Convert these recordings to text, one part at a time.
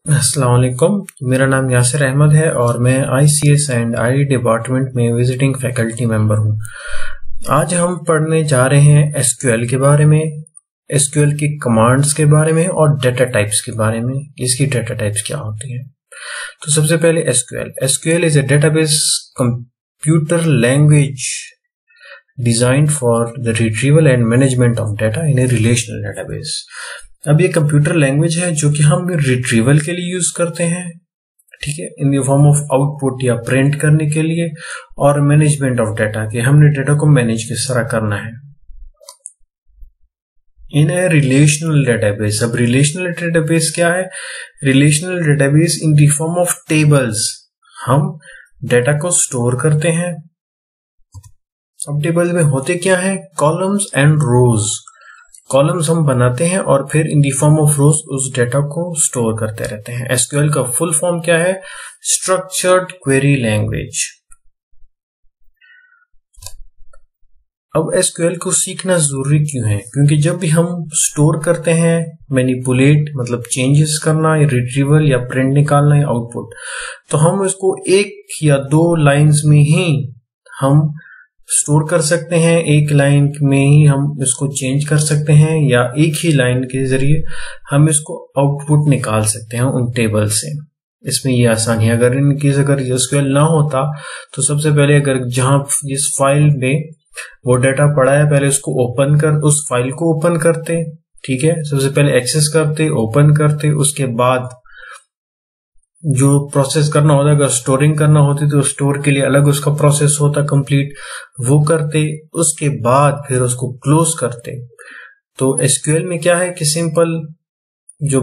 अस्सलाम वालेकुम। मेरा नाम यासिर अहमद है और मैं ICS एंड आई डिपार्टमेंट में विजिटिंग फैकल्टी मेंबर हूं। आज हम पढ़ने जा रहे हैं SQL के बारे में, SQL की कमांड्स के बारे में और डेटा टाइप्स के बारे में, इसकी डेटा टाइप्स क्या होती हैं। तो सबसे पहले SQL is a database computer language designed for the retrieval and management of data in A relational database. अब ये कंप्यूटर लैंग्वेज है जो कि हम रिट्रीवल के लिए यूज करते हैं, ठीक है, in the form of output या प्रिंट करने के लिए, और मैनेजमेंट ऑफ डाटा कि हमने डाटा को मैनेज किस तरह करना है इन ए रिलेशनल डेटाबेस। अब रिलेशनल डेटाबेस क्या है? Relational database in the form of tables, हम डाटा को स्टोर करते हैं। अब टेबल में होते क्या है? Columns and rose. कॉलम्स हम बनाते हैं और फिर इन दी फॉर्म ऑफ रोज उस डेटा को स्टोर करते रहते हैं। SQL का फुल फॉर्म क्या है? Structured query language. अब SQL को सीखना जरूरी क्यों है? क्योंकि जब भी हम स्टोर करते हैं, मैनिपुलेट मतलब चेंजेस करना, या रिट्रीवल या प्रिंट निकालना या आउटपुट, तो हम इसको एक या दो लाइंस में ही हम स्टोर कर सकते हैं, एक लाइन में ही हम इसको चेंज कर सकते हैं, या एक ही लाइन के जरिए हम इसको आउटपुट निकाल सकते हैं उन टेबल से। इसमें ये आसानी है। अगर इनकेस अगर SQL ना होता तो सबसे पहले अगर जहां जिस फाइल में वो डाटा पड़ा है पहले उसको ओपन कर, उस फाइल को ओपन करते, ठीक है, सबसे पहले एक्सेस करते, ओपन करते, उसके बाद जो प्रोसेस करना होता, अगर स्टोरिंग करना होती तो स्टोर के लिए अलग उसका प्रोसेस होता कंप्लीट, वो करते, उसके बाद फिर उसको क्लोज करते। तो SQL में क्या है कि सिंपल जो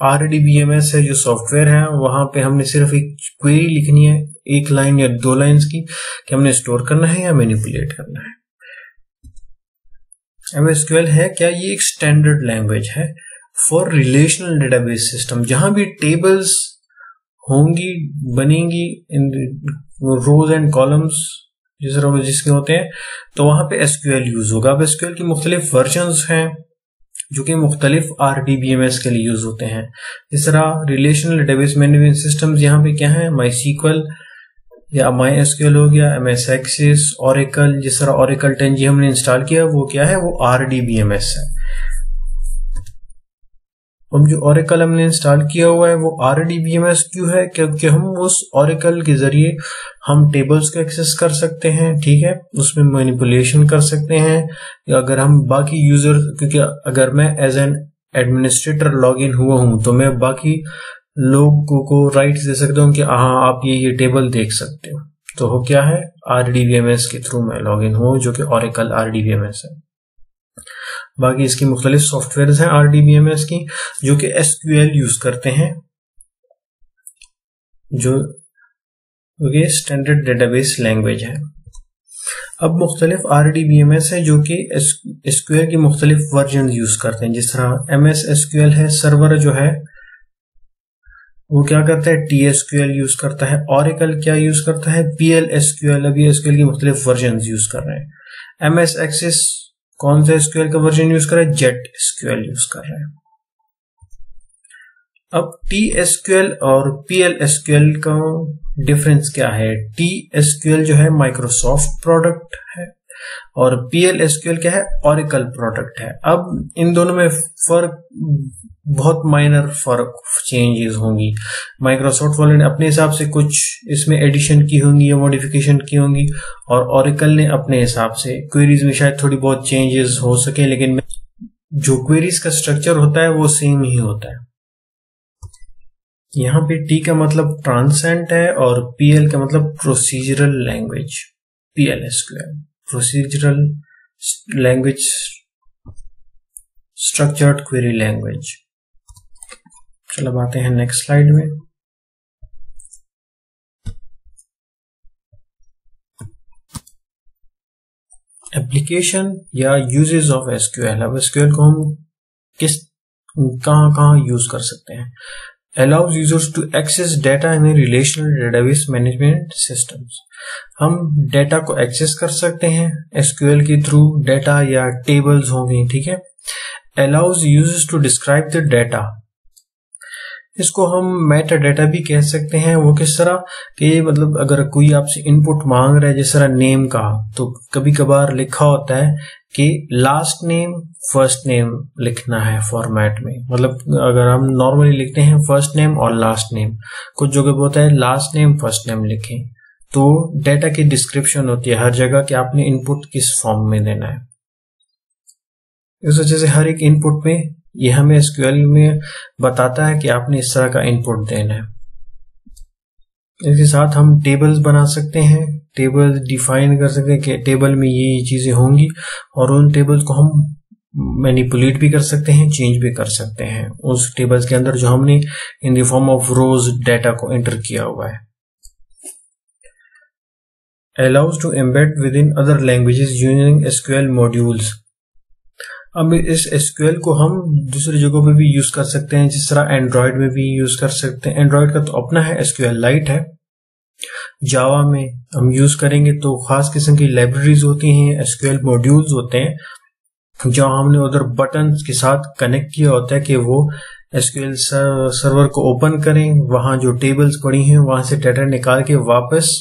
RDBMS है, जो सॉफ्टवेयर है, वहां पे हमने सिर्फ एक क्वेरी लिखनी है, एक लाइन या दो लाइंस की, कि हमने स्टोर करना है या मैनिपुलेट करना है। अब SQL है क्या? ये एक स्टैंडर्ड लैंग्वेज है फॉर रिलेशनल डेटाबेस सिस्टम। जहां भी टेबल्स होंगी, बनेंगी इन रोज एंड कॉलम्स जिस तरह जिसके होते हैं, तो वहां पे SQL यूज होगा। अब SQL की मुख्तलिफ वर्जन्स हैं जो कि मुख्तलिफ RDBMS के लिए यूज होते हैं। इस तरह रिलेशनल डेटाबेस मैनेजमेंट सिस्टम्स यहाँ पे क्या है? MySQL या MySQL हो गया, MS Access, Oracle। जिस तरह Oracle 10G हमने इंस्टॉल किया वो क्या है? वो RDBMS है। अब जो Oracle हमने इंस्टॉल किया हुआ है वो RDBMS क्यों है? क्योंकि हम उस Oracle के जरिए हम टेबल्स को एक्सेस कर सकते हैं, ठीक है, उसमें मैनिपुलेशन कर सकते हैं, या अगर हम बाकी यूजर, क्योंकि अगर मैं as an administrator log in हुआ हूं तो मैं बाकी लोगों को राइट्स दे सकता हूं कि हाँ आप ये टेबल देख सकते हो। तो वो क्या है? RDBMS के थ्रू मैं लॉग इन हुआ, जो कि Oracle RDBMS है। बाकी इसकी मुख्तलिफ सॉफ्टवेयर हैं RDBMS की जो कि SQL यूज करते हैं, जो ये स्टैंडर्ड डेटाबेस लैंग्वेज है। अब मुख्तलिफ RDBMS है जो कि SQL की मुख्तलिफ वर्जन यूज करते हैं। जिस तरह MS SQL है, सर्वर जो है वो क्या करता है? TSQL यूज करता है। Oracle क्या यूज करता है? PL SQL। अभी SQL की मुख्तलिफ वर्जन यूज कर रहे हैं। MS Access कौन सा SQL का वर्जन यूज कर रहा है? Jet SQL यूज कर रहा है। अब TSQL और PL SQL का डिफरेंस क्या है? TSQL जो है माइक्रोसॉफ्ट प्रोडक्ट है और PL SQL क्या है? Oracle प्रोडक्ट है। अब इन दोनों में फर्क, बहुत माइनर फर्क, चेंजेस होंगी। माइक्रोसॉफ्ट वाले ने अपने हिसाब से कुछ इसमें एडिशन की होंगी या मॉडिफिकेशन की होंगी, और Oracle ने अपने हिसाब से। क्वेरीज में शायद थोड़ी बहुत चेंजेस हो सके, लेकिन जो क्वेरीज का स्ट्रक्चर होता है वो सेम ही होता है। यहाँ पे T का मतलब ट्रांसेंट है और PL का मतलब procedural language. PL SQL procedural language, structured query language. चलो आते हैं नेक्स्ट स्लाइड में। एप्लीकेशन या यूजेस ऑफ SQL। अब SQL को हम कहां यूज कर सकते हैं? Allows users to access data in a relational database management systems। हम डेटा को एक्सेस कर सकते हैं SQL के थ्रू, डेटा या टेबल्स होंगे, ठीक है। Allows users to describe the data। इसको हम मेटा डेटा भी कह सकते हैं। वो किस तरह कि मतलब अगर कोई आपसे इनपुट मांग रहा है, जिस तरह नेम का, तो कभी कभार लिखा होता है कि लास्ट नेम फर्स्ट नेम लिखना है फॉर्मेट में। मतलब अगर हम नॉर्मली लिखते हैं फर्स्ट नेम और लास्ट नेम, कुछ जगह पे होता है लास्ट नेम फर्स्ट नेम लिखें। तो डेटा की डिस्क्रिप्शन होती है हर जगह कि आपने इनपुट किस फॉर्म में देना है। इस वजह से हर एक इनपुट में ये हमें एसक्यूएल में बताता है कि आपने इस तरह का इनपुट देना है। इसके साथ हम टेबल्स बना सकते हैं, टेबल्स डिफाइन कर सकते हैं कि टेबल में ये चीजें होंगी, और उन टेबल्स को हम मैनिपुलेट भी कर सकते हैं, चेंज भी कर सकते हैं उस टेबल्स के अंदर जो हमने in the form of rose data को एंटर किया हुआ है। allows to embed within other languages using SQL modules। अब इस SQL को हम दूसरी जगहों पे भी यूज कर सकते हैं, जिस तरह एंड्रॉयड में भी यूज कर सकते हैं। एंड्रॉयड का तो अपना है SQLite है। जावा में हम यूज करेंगे तो खास किस्म की लाइब्रेरीज होती हैं, SQL मॉड्यूल्स होते हैं, जो हमने उधर बटन के साथ कनेक्ट किया होता है कि वो SQL सर्वर को ओपन करें, वहां जो टेबल्स पड़ी हैं वहां से डाटा निकाल के वापस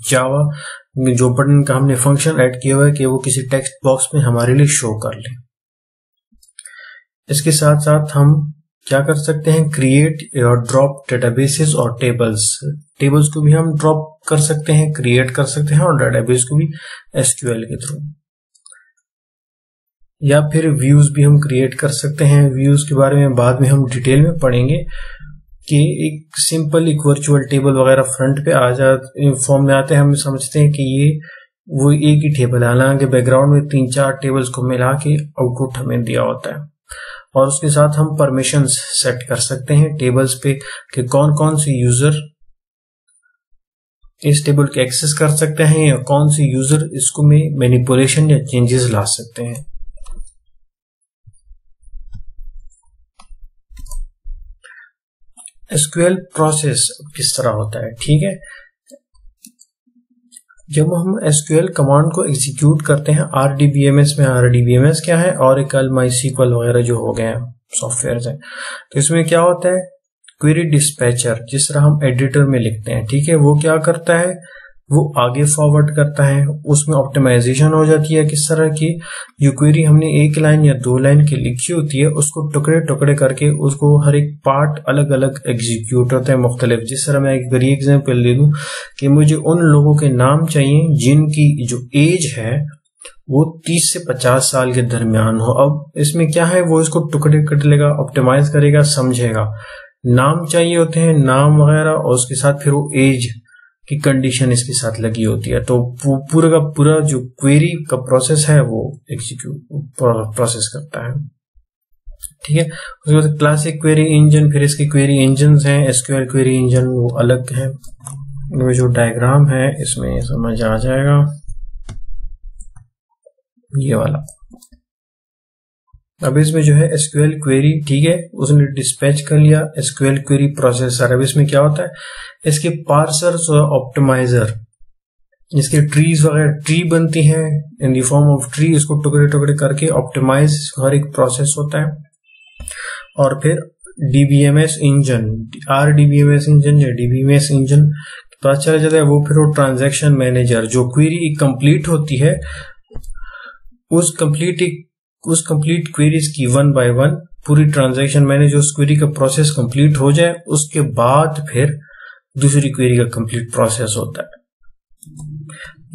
जावा जो बटन का हमने फंक्शन ऐड किया हुआ है कि वो किसी टेक्स्ट बॉक्स में हमारे लिए शो कर ले। इसके साथ साथ हम क्या कर सकते हैं, क्रिएट और ड्रॉप डेटाबेसेस और टेबल्स को भी हम ड्रॉप कर सकते हैं, क्रिएट कर सकते हैं, और डेटाबेस को भी SQL के थ्रू। या फिर व्यूज भी हम क्रिएट कर सकते हैं। व्यूज के बारे में बाद में हम डिटेल में पढ़ेंगे कि एक सिंपल एक वर्चुअल टेबल वगैरह फ्रंट पे आ जाते फॉर्म में आते हैं, हम समझते हैं कि ये वो एक ही टेबल है, हालांकि बैकग्राउंड में 3-4 टेबल्स को मिला के आउटपुट हमें दिया होता है। और उसके साथ हम परमिशंस सेट कर सकते हैं टेबल्स पे कि कौन कौन से यूजर इस टेबल को एक्सेस कर सकते हैं या कौन से यूजर इसको में मैनिपुलेशन या चेंजेस ला सकते हैं। SQL प्रोसेस किस तरह होता है, ठीक है। जब हम SQL कमांड को एग्जीक्यूट करते हैं RDBMS में, RDBMS क्या है, Oracle, MySQL वगैरह जो हो गए हैं सॉफ्टवेयर है, तो इसमें क्या होता है, क्वेरी डिस्पैचर जिस तरह हम एडिटर में लिखते हैं, ठीक है, वो क्या करता है, वो आगे फॉरवर्ड करता है। उसमें ऑप्टिमाइजेशन हो जाती है किस तरह की, जो क्वेरी हमने 1 लाइन या 2 लाइन की लिखी होती है उसको टुकड़े टुकड़े करके उसको हर एक पार्ट अलग अलग एग्जीक्यूट होता है मुख्तलिफ। जिस तरह मैं एक बड़ी एग्जांपल दे दूं कि मुझे उन लोगों के नाम चाहिए जिनकी जो एज है वो 30 से 50 साल के दरमियान हो। अब इसमें क्या है, वो इसको टुकड़े कट लेगा, ऑप्टिमाइज करेगा, समझेगा। नाम चाहिए होते हैं, नाम वगैरह, और उसके साथ फिर वो एज की कंडीशन इसके साथ लगी होती है। तो पूरा का पूरा जो क्वेरी का प्रोसेस है वो एग्जीक्यूट प्रोसेस करता है, ठीक है। उसके बाद क्लासिक क्वेरी इंजन, फिर इसके क्वेरी इंजन हैं, SQL क्वेरी इंजन वो अलग है। इनमें जो डायग्राम है इसमें समझ आ जाएगा, ये वाला। अब इसमें जो है SQL क्वेरी, ठीक है, उसने डिस्पैच कर लिया SQL क्वेरी प्रोसेसर। अब इसमें क्या होता है, इसके पार्सर्स और ऑप्टिमाइजर, इसके ट्रीज वगैरह, ट्री बनती है in the form of tree, इसको टुकड़े टुकड़े करके ऑप्टिमाइज हर एक प्रोसेस होता है। और फिर DBMS इंजन, RDBMS इंजन या DBMS इंजन पता चला जाता है, वो फिर वो ट्रांजैक्शन मैनेजर, जो क्वेरी कंप्लीट होती है उस कंप्लीट क्वेरीज की 1 बाय 1 पूरी ट्रांजैक्शन मैनेजर, उस क्वेरी का प्रोसेस कंप्लीट हो जाए उसके बाद फिर दूसरी क्वेरी का कंप्लीट प्रोसेस होता है।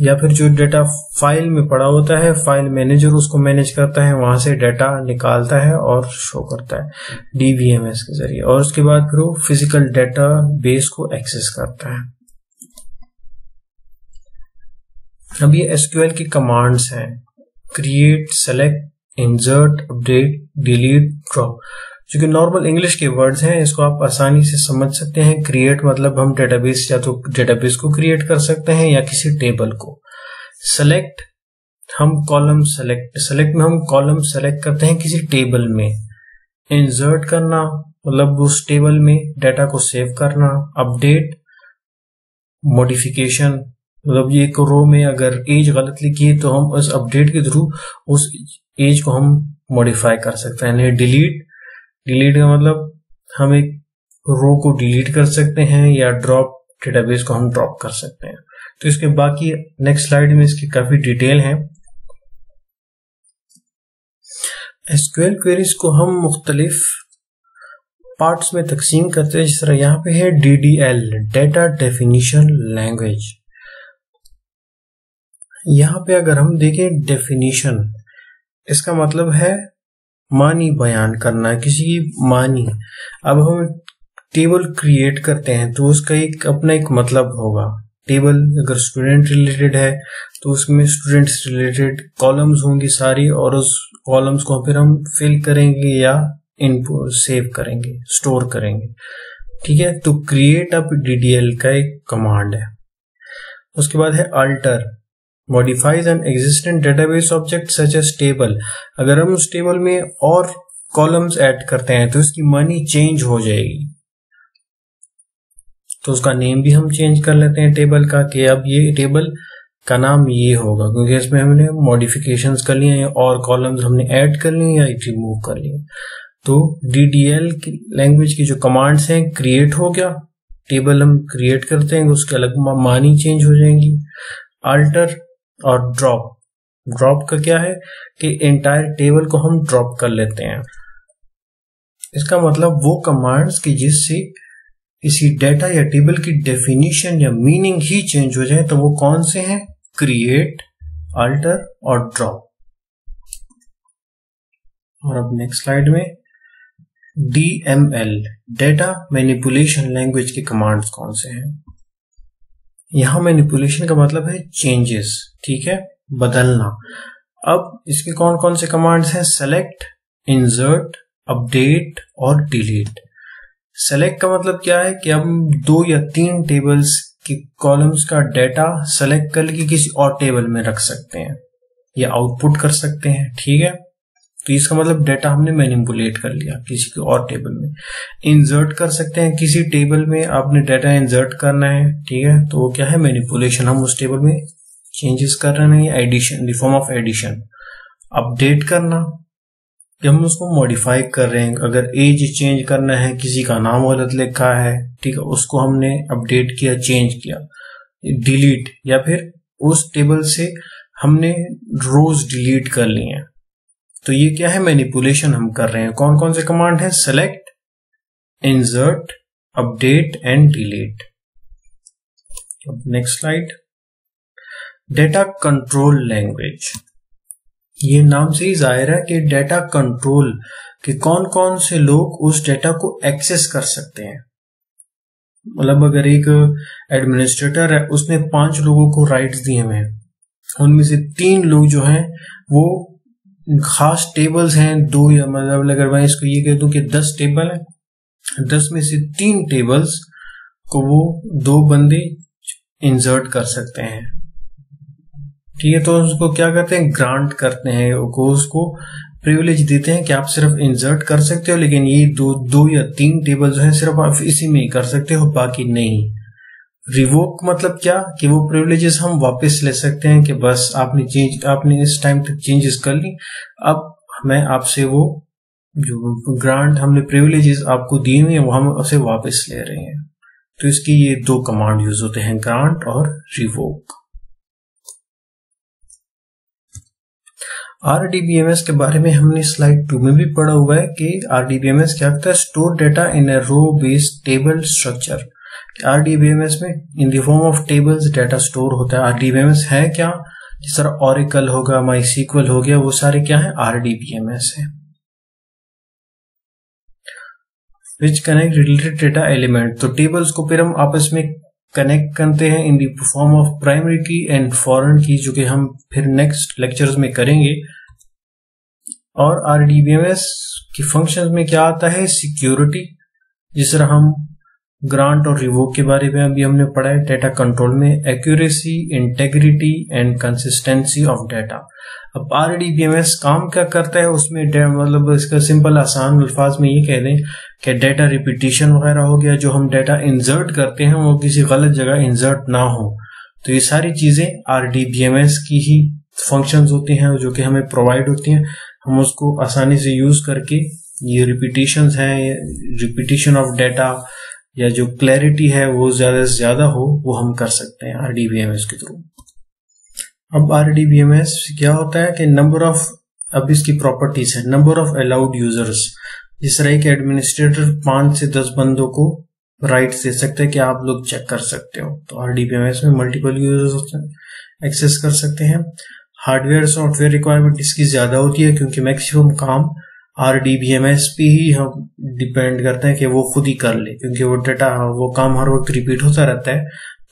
या फिर जो डेटा फाइल में पड़ा होता है, फाइल मैनेजर उसको मैनेज करता है, वहां से डेटा निकालता है और शो करता है DBMS के जरिए। और उसके बाद फिर वो फिजिकल डेटा बेस को एक्सेस करता है। अब ये SQL की कमांड्स हैं, create, select, insert, update, delete, drop, जो कि नॉर्मल इंग्लिश के वर्ड्स हैं, इसको आप आसानी से समझ सकते हैं। क्रिएट मतलब हम डेटाबेस, या तो डेटाबेस को क्रिएट कर सकते हैं या किसी टेबल को। सेलेक्ट, हम कॉलम सेलेक्ट में हम कॉलम सेलेक्ट करते हैं किसी टेबल में। इंसर्ट करना मतलब उस टेबल में डाटा को सेव करना। अपडेट, मॉडिफिकेशन मतलब ये एक रो में अगर एज गलत लिखी है तो हम उस अपडेट के थ्रू उस एज को हम मॉडिफाई कर सकते हैं। डिलीट का मतलब हम एक रो को डिलीट कर सकते हैं या ड्रॉप डेटाबेस को हम ड्रॉप कर सकते हैं। तो इसके बाकी नेक्स्ट स्लाइड में इसकी काफी डिटेल है। एसक्यूएल क्वेरीज को हम मुख्तलिफ पार्ट्स में तकसीम करते हैं, जिस तरह यहाँ पे है DDL, डेटा डेफिनेशन लैंग्वेज। यहाँ पे अगर हम देखें डेफिनेशन, इसका मतलब है मानी बयान करना, किसी की मानी। अब हम टेबल क्रिएट करते हैं तो उसका एक अपना एक मतलब होगा। टेबल अगर स्टूडेंट रिलेटेड है तो उसमें स्टूडेंट्स रिलेटेड कॉलम्स होंगी सारी, और उस कॉलम्स को फिर हम फिल करेंगे या इनपुट सेव करेंगे, स्टोर करेंगे। ठीक है, तो क्रिएट अप DDL का एक कमांड है। उसके बाद है alter, modifies an existing database object such as table. अगर हम उस टेबल में और कॉलम्स ऐड करते हैं तो इसकी मानी चेंज हो जाएगी, तो उसका नेम भी हम चेंज कर लेते हैं टेबल का, कि अब ये टेबल का नाम ये होगा, क्योंकि इसमें हमने मॉडिफिकेशंस कर लिए हैं और कॉलम्स हमने ऐड कर लिए या रिमूव कर लिए। तो DDL लैंग्वेज की जो कमांड्स हैं, क्रिएट हो गया, टेबल हम क्रिएट करते हैं, उसके अलग मानी चेंज हो जाएंगी। अल्टर और ड्रॉप का क्या है कि एंटायर टेबल को हम ड्रॉप कर लेते हैं। इसका मतलब वो कमांड्स की जिससे किसी डेटा या टेबल की डेफिनेशन या मीनिंग ही चेंज हो जाए, तो वो कौन से हैं? क्रिएट, अल्टर और ड्रॉप। और अब नेक्स्ट स्लाइड में DML, डेटा मैनिपुलेशन लैंग्वेज के कमांड्स कौन से हैं। यहां मैनिपुलेशन का मतलब है चेंजेस, ठीक है, बदलना। अब इसके कौन कौन से कमांड्स हैं? सेलेक्ट, इंसर्ट, अपडेट और डिलीट। सेलेक्ट का मतलब क्या है कि हम 2 या 3 टेबल्स के कॉलम्स का डाटा सेलेक्ट करके किसी और टेबल में रख सकते हैं या आउटपुट कर सकते हैं। ठीक है, तो इसका मतलब डाटा हमने मैनिपुलेट कर लिया किसी के और टेबल में। इंसर्ट कर सकते हैं, किसी टेबल में आपने डाटा इंसर्ट करना है, ठीक है, तो वो क्या है? मैनिपुलेशन, हम उस टेबल में चेंजेस कर रहे हैं, addition, form of addition. Update करना, जब हम उसको मॉडिफाई कर रहे हैं, अगर एज चेंज करना है, किसी का नाम गलत लिखा है, ठीक है, उसको हमने अपडेट किया, चेंज किया। डिलीट, या फिर उस टेबल से हमने रोज डिलीट कर ली हैं, तो ये क्या है? मैनिपुलेशन हम कर रहे हैं। कौन कौन से कमांड है? Select, insert, update and delete. Next slide, data control language. ये नाम से ही जाहिर है कि डेटा कंट्रोल कि कौन कौन से लोग उस डेटा को एक्सेस कर सकते हैं। मतलब अगर एक एडमिनिस्ट्रेटर है, उसने 5 लोगों को राइट्स दिए हुए हैं, उनमें से 3 लोग जो हैं वो खास टेबल्स हैं, 2 या मतलब अगर मैं इसको ये कह दूं कि 10 टेबल है, 10 में से 3 टेबल्स को वो 2 बंदे इंसर्ट कर सकते हैं। ठीक है, तो उसको क्या करते हैं? ग्रांट करते हैं, उसको प्रिविलेज देते हैं कि आप सिर्फ इंसर्ट कर सकते हो, लेकिन ये 2 या 3 टेबल जो है सिर्फ आप इसी में ही कर सकते हो, बाकी नहीं। रिवोक मतलब क्या कि वो प्रिविलेजेस हम वापस ले सकते हैं कि बस आपने इस टाइम तक चेंजेस कर ली, अब मैं आपसे वो जो ग्रांट हमने प्रिविलेजेस आपको दी हुई है वो हम उसे वापस ले रहे हैं। तो इसकी ये 2 कमांड यूज होते हैं, ग्रांट और रिवोक। RDBMS के बारे में हमने स्लाइड 2 में भी पढ़ा हुआ है कि RDBMS क्या करता है? स्टोर डेटा इन अ रो बेस्ड टेबल स्ट्रक्चर। RDBMS में in the form of tables data store होता है। RDBMS है क्या? जिस तरह Oracle होगा, MySQL हो गया, वो सारे क्या है? RDBMS है। Which connect related data element, तो टेबल्स को फिर हम आपस में कनेक्ट करते हैं in the form of primary की एंड फॉरेन की, जो कि हम फिर नेक्स्ट लेक्चर्स में करेंगे। और RDBMS की फंक्शंस में क्या आता है? सिक्योरिटी, जिस तरह हम ग्रांट और रिवोक के बारे में अभी हमने पढ़ा है। डेटा कंट्रोल में accuracy, integrity and consistency of data. अब RDBMS काम क्या करता है उसमें? मतलब इसका सिंपल आसान अल्फाज में ये कह दें कि डेटा रिपीटिशन वगैरह हो गया, जो हम डेटा इंसर्ट करते हैं वो किसी गलत जगह इंसर्ट ना हो, तो ये सारी चीजें RDBMS की ही फंक्शंस होती हैं जो कि हमें प्रोवाइड होती हैं। हम उसको आसानी से यूज करके ये रिपीटिशंस हैं, रिपीटिशन ऑफ डेटा या जो क्लैरिटी है वो ज्यादा से ज्यादा हो, वो हम कर सकते हैं RDBMS के थ्रू। अब RDBMS क्या होता है कि नंबर ऑफ, अब इसकी प्रॉपर्टीज है, नंबर ऑफ अलाउड यूजर्स। जिस तरह के एडमिनिस्ट्रेटर 5 से 10 बंदों को राइट्स दे सकते हैं कि आप लोग चेक कर सकते हो, तो RDBMS में मल्टीपल यूजर्स एक्सेस कर सकते हैं। हार्डवेयर सॉफ्टवेयर रिक्वायरमेंट इसकी ज्यादा होती है क्योंकि मैक्सिमम काम RDBMS पे ही हम डिपेंड करते हैं कि वो खुद ही कर ले, क्योंकि वो डाटा, वो काम हर वक्त रिपीट होता रहता है।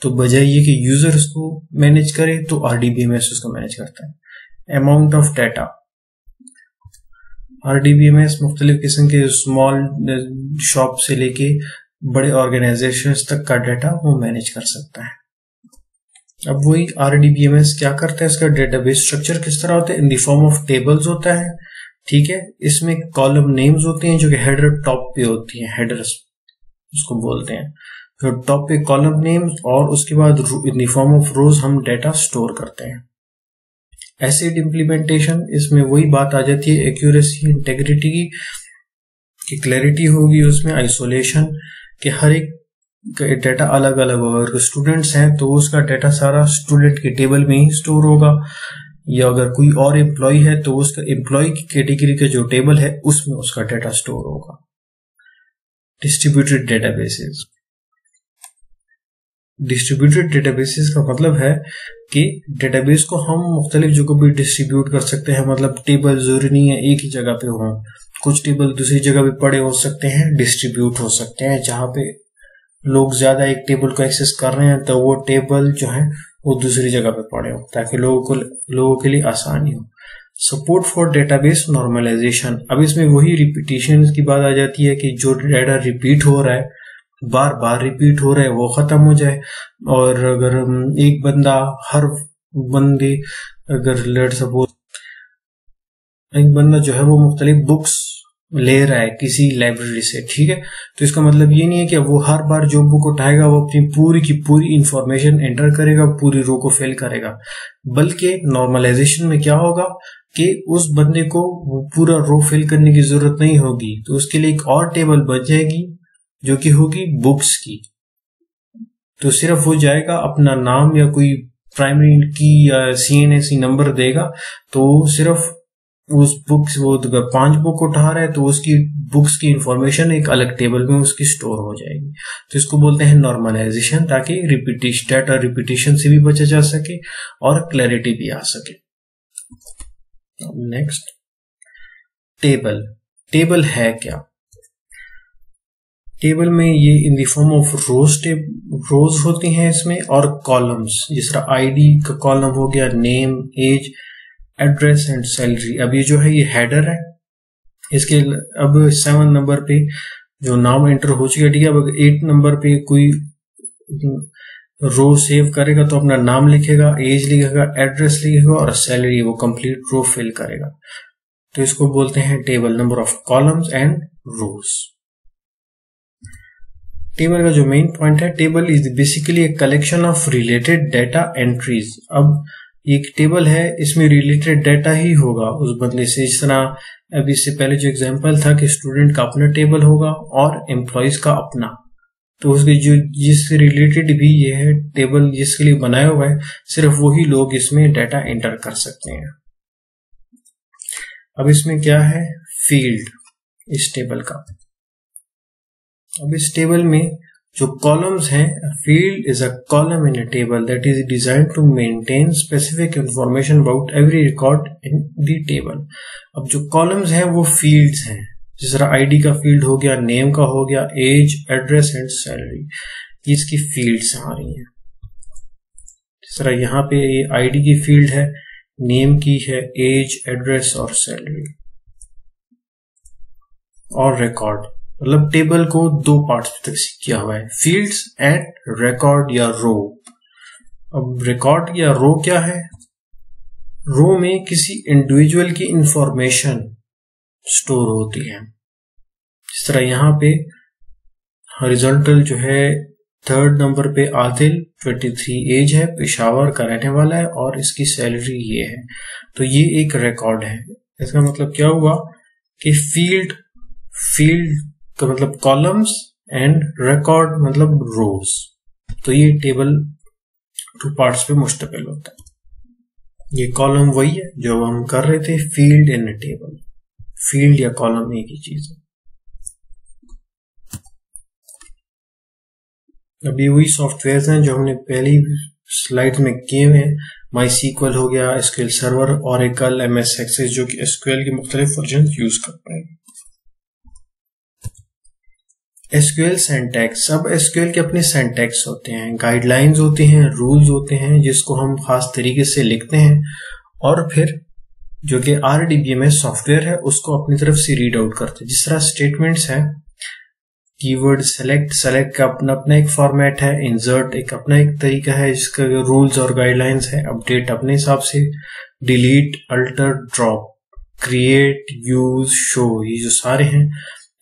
तो बजाय ये कि यूजर उसको मैनेज करे, तो RDBMS उसको मैनेज करता है। अमाउंट ऑफ डाटा, RDBMS मुख्तलिफ किस्म के स्मॉल शॉप से लेके बड़े ऑर्गेनाइजेशंस तक का डाटा वो मैनेज कर सकता है। अब वही RDBMS क्या करता है, इसका डेटाबेस स्ट्रक्चर किस तरह होता है, in the form of tables होता है। ठीक है, इसमें कॉलम नेम्स होते हैं जो कि हेडर टॉप पे होती हैं, हेडर्स उसको बोलते हैं। फिर टॉप पे कॉलम नेम्स और उसके बाद इन द फॉर्म ऑफ रोज हम डाटा स्टोर करते हैं। एसिड इंप्लीमेंटेशन, इसमें वही बात आ जाती है एक्यूरेसी, इंटेग्रिटी की क्लैरिटी होगी उसमें, आइसोलेशन के हर एक डाटा अलग अलग होगा। अगर स्टूडेंट्स हैं तो उसका डाटा सारा स्टूडेंट के टेबल में ही स्टोर होगा, या अगर कोई और एम्प्लॉय है तो उसका एम्प्लॉय की कैटेगरी का जो टेबल है उसमें उसका डाटा स्टोर होगा। डिस्ट्रीब्यूटेड डेटाबेसेस, डिस्ट्रीब्यूटेड डेटाबेसेस का मतलब है कि डेटाबेस को हम मुख्तलिफ जगहों पर डिस्ट्रीब्यूट कर सकते हैं। मतलब टेबल जरूरी नहीं है एक ही जगह पे हो, कुछ टेबल दूसरी जगह पे पड़े हो सकते हैं, डिस्ट्रीब्यूट हो सकते हैं। जहां पे लोग ज्यादा एक टेबल को एक्सेस कर रहे हैं तो वो टेबल जो है वो दूसरी जगह पे पड़े हो, ताकि लोगों के लिए आसानी हो। सपोर्ट फॉर डेटाबेस नॉर्मलाइजेशन, अब इसमें वही रिपीटिशन की बात आ जाती है कि जो डाटा रिपीट हो रहा है, बार बार रिपीट हो रहा है, वो खत्म हो जाए। और अगर एक बंदा, हर बंदे, अगर लेट सपोज एक बंदा जो है वो मुख्तलिफ बुक्स ले रहा है किसी लाइब्रेरी से, ठीक है, तो इसका मतलब ये नहीं है कि वो हर बार जो बुक उठाएगा वो अपनी पूरी की पूरी इंफॉर्मेशन एंटर करेगा, पूरी रो को फिल करेगा। बल्कि नॉर्मलाइजेशन में क्या होगा कि उस बंदे को वो पूरा रो फिल करने की जरूरत नहीं होगी, तो उसके लिए एक और टेबल बच जाएगी जो कि होगी बुक्स की। तो सिर्फ वो जाएगा, अपना नाम या कोई प्राइमरी की या CNAC नंबर देगा, तो सिर्फ उस बुक्स, वो 5 बुक उठा रहा है तो उसकी बुक्स की इंफॉर्मेशन एक अलग टेबल में उसकी स्टोर हो जाएगी। तो इसको बोलते हैं नॉर्मलाइजेशन, ताकि डाटा रिपीटिशन से भी बचा जा सके और क्लैरिटी भी आ सके। नेक्स्ट, टेबल है क्या? टेबल में ये इन द फॉर्म ऑफ रोज होती हैं इसमें, और कॉलम्स, जिस तरह ID का कॉलम हो गया, name, age, address and salary. अब ये जो है ये हेडर है, इसके अब 7 नंबर पे जो नाम एंटर हो चुका है, ठीक है। अब 8 नंबर पे कोई रो सेव करेगा तो अपना नाम लिखेगा, एज लिखेगा, एड्रेस लिखेगा और सैलरी, वो कंप्लीट रो फिल करेगा। तो इसको बोलते हैं table, number of columns and rows. Table का जो मेन पॉइंट है, table is basically a collection of related data entries. अब एक टेबल है, इसमें रिलेटेड डाटा ही होगा उस बदले से। जिस तरह अभी इससे पहले जो एग्जांपल था कि स्टूडेंट का अपना टेबल होगा और एम्प्लॉयज का अपना, तो उसके जो जिससे रिलेटेड भी ये है टेबल जिसके लिए बनाया हुआ है, सिर्फ वही लोग इसमें डाटा एंटर कर सकते हैं। अब इसमें क्या है, फील्ड इस टेबल का। अब इस टेबल में जो कॉलम्स हैं, field is a column in a table that is designed to maintain specific information about every record in the table. अब जो कॉलम्स हैं वो फील्ड्स हैं, जिस तरह ID का फील्ड हो गया, नेम का हो गया, एज, एड्रेस एंड सैलरी, ये इसकी फील्ड्स आ रही हैं। जिस तरह यहाँ पे ये ID की फील्ड है, नेम की है, एज, एड्रेस और सैलरी। और रिकॉर्ड, मतलब टेबल को 2 पार्ट्स में तकसीम किया हुआ है, फील्ड्स एंड रिकॉर्ड या रो। अब रिकॉर्ड या रो क्या है? रो में किसी इंडिविजुअल की इंफॉर्मेशन स्टोर होती है। इस तरह यहाँ पे हॉरिजॉन्टल जो है 3rd नंबर पे आदिल, 23 एज है, पेशावर का रहने वाला है और इसकी सैलरी ये है। तो ये एक रिकॉर्ड है। इसका मतलब क्या हुआ कि फील्ड फील्ड का मतलब कॉलम्स एंड रिकॉर्ड मतलब रोज। तो ये टेबल 2 पार्ट्स पे मुश्तमिल होता है। ये कॉलम वही है जो हम कर रहे थे, field in a table. Field या कॉलम एक ही चीज है। अब ये वही सॉफ्टवेयर हैं जो हमने पहली स्लाइड में किए हुए हैं। MySQL हो गया, SQL server, Oracle, MS Access, जो कि SQL के मुख्तलिफ वर्जन यूज करते हैं। SQL syntax. अब SQL के अपने सिंटैक्स होते हैं, गाइडलाइंस होती हैं, रूल्स होते हैं जिसको हम खास तरीके से लिखते हैं और फिर जो कि RDBMS सॉफ्टवेयर है उसको अपनी तरफ से रीड आउट करते हैं। जिस तरह स्टेटमेंट्स है, कीवर्ड सेलेक्ट का अपना एक फॉर्मेट है, इंसर्ट एक अपना एक तरीका है जिसका रूल्स और गाइडलाइंस है, अपडेट अपने हिसाब से, delete, alter, drop, create, use, show, ये जो सारे हैं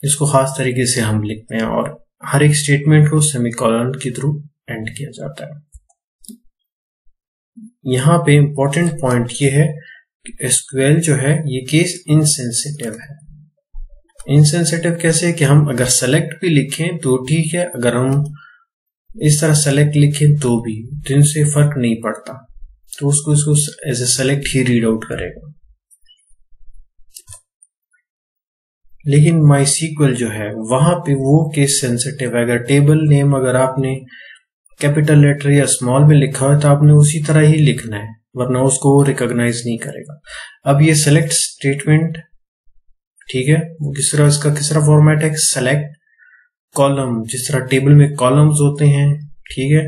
इसको खास तरीके से हम लिखते हैं और हर एक स्टेटमेंट को सेमीकोलन के थ्रू एंड किया जाता है। यहाँ पे इंपॉर्टेंट पॉइंट ये है कि SQL जो है ये केस इनसेंसिटिव है। इनसेंसिटिव कैसे कि हम अगर सेलेक्ट भी लिखें तो ठीक है, अगर हम इस तरह सेलेक्ट लिखें तो भी, तो इनसे फर्क नहीं पड़ता, तो उसको एज ए सेलेक्ट ही रीड आउट करेगा। लेकिन MySQL जो है वहां पे वो केस सेंसिटिव है। अगर टेबल नेम अगर आपने कैपिटल लेटर या स्मॉल में लिखा है तो आपने उसी तरह ही लिखना है, वरना उसको रिकॉग्नाइज नहीं करेगा। अब ये सेलेक्ट स्टेटमेंट, ठीक है, वो किस तरह फॉर्मेट है, सेलेक्ट कॉलम, जिस तरह टेबल में कॉलम्स होते हैं, ठीक है,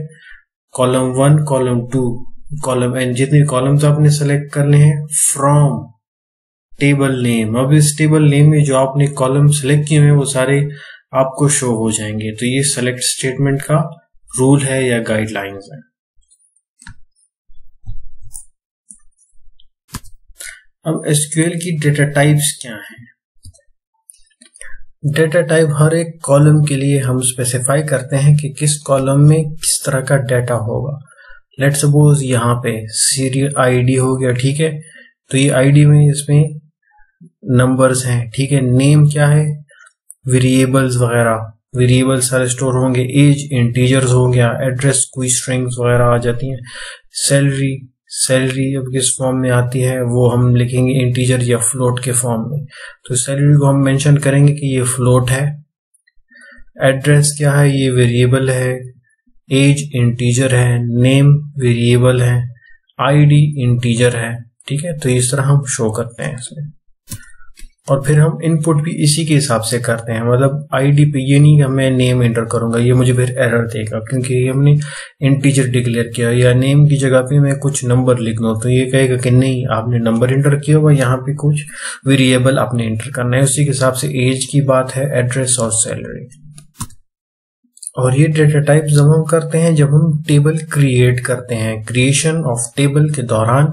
कॉलम 1, कॉलम 2, कॉलम एन, जितने कॉलम्स आपने सेलेक्ट करने हैं फ्रॉम टेबल नेम। अब इस टेबल नेम में जो आपने कॉलम सेलेक्ट किए हैं वो सारे आपको शो हो जाएंगे। तो ये सेलेक्ट स्टेटमेंट का रूल है या गाइडलाइंस है। अब SQL की डेटा टाइप्स क्या हैं? डेटा टाइप हर एक कॉलम के लिए हम स्पेसिफाई करते हैं कि किस कॉलम में किस तरह का डेटा होगा। लेट्स सपोज यहाँ पे सीरियल आईडी हो गया, ठीक है, तो ये आईडी में इसमें नंबर्स हैं, ठीक है। नेम क्या है, वेरिएबल्स वगैरह, वेरिएबल्स सारे स्टोर होंगे। एज इंटीजर्स हो गया, एड्रेस कोई स्ट्रिंग्स वगैरह आ जाती हैं। सैलरी अब किस फॉर्म में आती है वो हम लिखेंगे इंटीजर या फ्लोट के फॉर्म में, तो सैलरी को हम मेंशन करेंगे कि ये फ्लोट है। एड्रेस क्या है, ये वेरिएबल है। एज इंटीजर है, नेम वेरिएबल है, आईडी इंटीजर है, ठीक है। तो इस तरह हम शो करते हैं इसमें, और फिर हम इनपुट भी इसी के हिसाब से करते हैं। मतलब आईडी पे ये नहीं कि मैं नेम एंटर करूंगा, ये मुझे फिर एरर देगा क्योंकि हमने इंटीजर डिक्लेयर किया, या नेम की जगह पे मैं कुछ नंबर लिख दूं तो ये कहेगा कि नहीं आपने नंबर एंटर किया हुआ, यहाँ पे कुछ वेरिएबल आपने एंटर करना है। उसी के हिसाब से एज की बात है, एड्रेस और सैलरी। और ये डेटा टाइप जब हम करते हैं जब हम टेबल क्रिएट करते हैं, क्रिएशन ऑफ टेबल के दौरान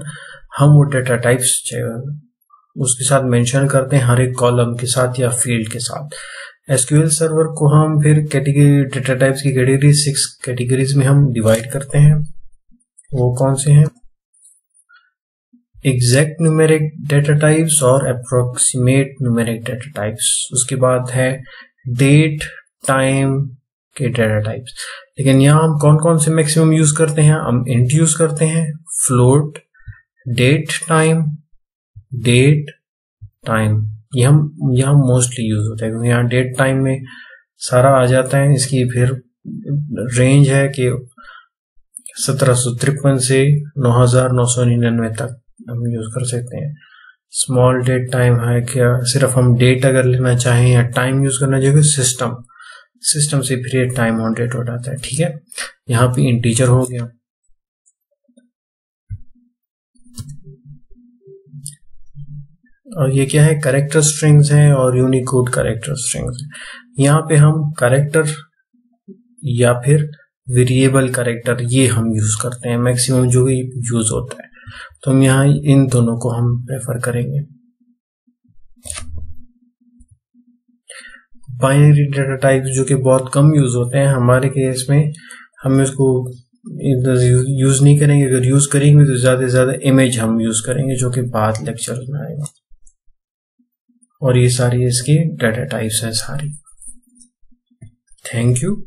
हम वो डेटा टाइप्स उसके साथ मेंशन करते हैं, हर एक कॉलम के साथ या फील्ड के साथ। SQL सर्वर को हम फिर कैटेगरी, डेटा टाइप्स की कैटेगरी 6 कैटेगरीज में हम डिवाइड करते हैं। वो कौन से हैं? एग्जैक्ट न्यूमेरिक डेटा टाइप्स और अप्रोक्सीमेट न्यूमेरिक डेटा टाइप्स। उसके बाद है डेट टाइम के डेटा टाइप्स। लेकिन यहाँ हम कौन कौन से मैक्सिमम यूज करते हैं? हम इंट यूज करते हैं, फ्लोट, डेट टाइम, ये हम यहाँ मोस्टली यूज होता है क्योंकि यहाँ डेट टाइम में सारा आ जाता है। इसकी फिर रेंज है कि 1753 से 9999 तक हम यूज कर सकते हैं। स्मॉल डेट टाइम है क्या, सिर्फ हम डेट अगर लेना चाहें या टाइम यूज करना चाहिए, सिस्टम से फिर ये टाइम ऑन डेट हो जाता है, ठीक है। यहाँ पे इंटीजर हो गया। और ये क्या है, कैरेक्टर स्ट्रिंग्स हैं और यूनिकोड कैरेक्टर स्ट्रिंग्स। यहाँ पे हम कैरेक्टर या फिर वेरिएबल कैरेक्टर ये हम यूज करते हैं, मैक्सिमम जो भी यूज होता है, तो हम यहाँ इन दोनों को हम प्रेफर करेंगे। बाइनरी डेटा टाइप जो कि बहुत कम यूज होते हैं, हमारे केस में हम इसको यूज नहीं करेंगे। अगर यूज करेंगे तो ज्यादा से ज्यादा इमेज हम यूज करेंगे, जो कि बाद लेक्चर में आएगा। और ये सारी इसकी डाटा टाइप्स हैं सारी। Thank you.